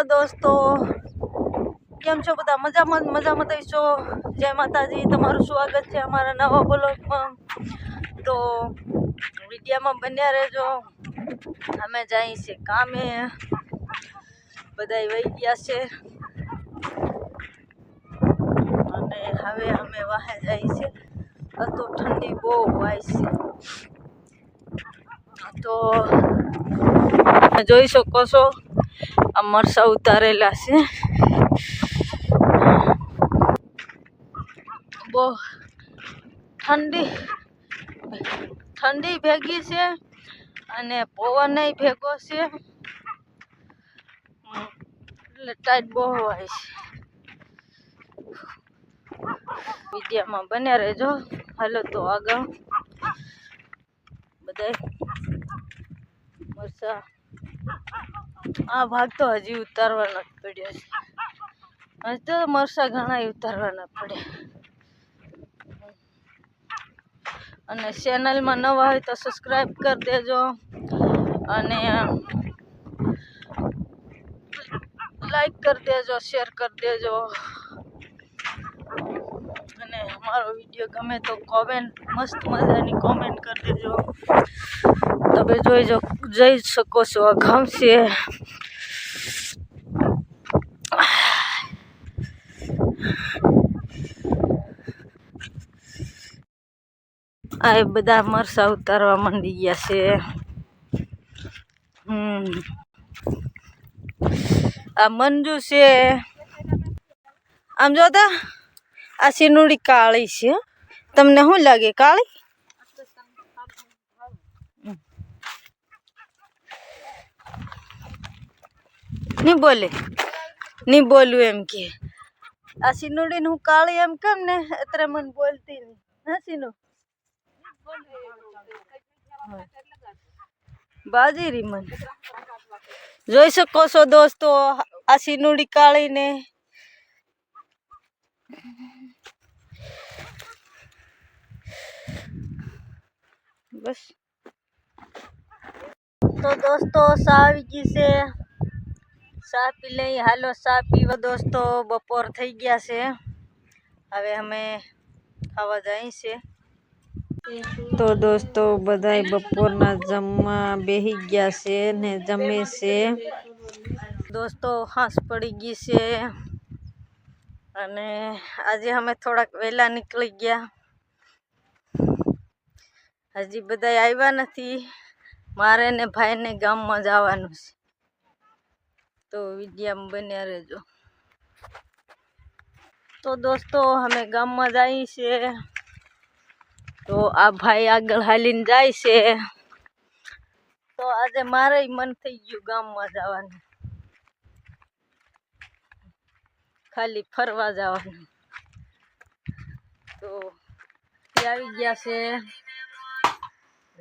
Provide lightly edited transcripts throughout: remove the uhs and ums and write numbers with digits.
દોસ્તો, કેમ છો બધા? મજામાં થઈશો? જય માતાજી, તમારું સ્વાગત છે અમારા નવા બ્લોગમાં. તો વિડીયોમાં બન્યા રહેજો. અમે જઈએ છીએ કામે, બધા વહી ગયા છે અને હવે અમે વાહે જઈએ છીએ. તો ઠંડી બહુ હોય છે, તો જોઈ શકો છો આ મરસા ઉતારેલા છે. બહુ ઠંડી ભેગી છે અને પવન ભેગો છે, એટલે ટાઈટ બહુ હોય છે. વિડીયોમાં બન્યા રહેજો. હાલો તો આગળ બધા મરસા આ ભાગ તો હજી ઉતારવાના જ પડ્યા છે. હજી તો મરસા ઘણા ઉતારવાના પડ્યા. અને ચેનલમાં નવા હોય તો સબસ્ક્રાઈબ કરી દેજો અને લાઈક કરી દેજો, શેર કરી દેજો. અને અમારો વિડીયો ગમે તો કોમેન્ટ, મસ્ત મજાની કોમેન્ટ કરી દેજો. તમે જોઈ શકો છો આ ઘઉં છે. આ બધા મરસા ઉતારવા માંડી ગયા છે. આ મંજુ છે. આમ જોતા આ સિનુડી કાળી છે. તમને શું લાગે કાળી? નહીં બોલું એમ કે આ સિનુડી હું કાળી એમ કેમ ને અત્યારે મને બોલતી નહીં. હા સિનુ બાજીરી મને જોઈ શકો છો દોસ્તો આ સિનુડી કાળી ને. બસ તો દોસ્તો ચા આવી ગઈ છે, ચા પી લઈ. હાલો ચા પીવા દોસ્તો. બપોર થઈ ગયા છે, હવે અમે ખાવા જઈએ છીએ. તો દોસ્તો બધા બપોરના જમવા બેસી ગયા છે ને જમે છે. દોસ્તો હાંસ પડી ગઈ છે અને આજે અમે થોડાક વહેલા નીકળી ગયા. હજી બધા આવ્યા નથી. મારે ને ભાઈને ગામમાં જવાનું છે, તો વિડીયોમાં બન્યા રહેજો. તો દોસ્તો અમે ગામમાં જઈએ છીએ. તો આ ભાઈ આગળ હાલીને જાય છે. તો આજે મારે મન થઈ ગયું ગામમાં જવાનું, ખાલી ફરવા જવાનું. તો આવી ગયા છે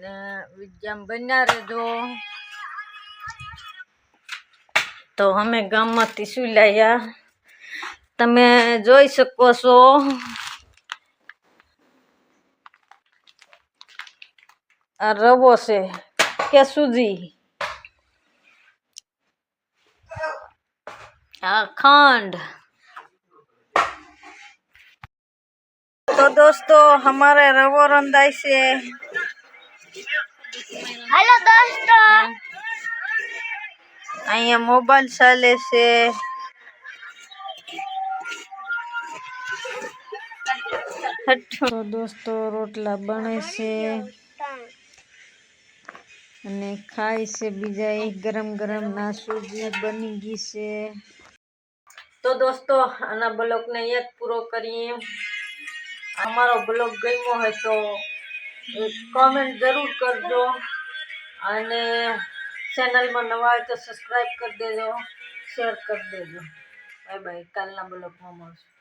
ને વિડીયોમાં બન્યા રહેજો. તો અમે ગામમાંથી શું લાવ્યા તમે જોઈ શકો છો. આ રવો છે કે સૂજી, આ ખંડ. તો દોસ્તો हमारे रवो रंधाई से. हेलो दोस्तों, અહીંયા મોબાઈલ ચાલે છે. તો દોસ્તો રોટલા બને છે અને ખાય છે બીજા. ગરમ ગરમ ના સૂજી બની ગઈ છે. તો દોસ્તો આના બ્લોગને અહીંયા જ પૂરો કરીએ. અમારો બ્લોગ ગમ્યો હોય તો કોમેન્ટ જરૂર કરજો અને ચેનલમાં નવા હોય તો સબસ્ક્રાઈબ કરી દેજો, શેર કરી દેજો. Bye bye. કાલના બ્લોગમાં મળશું.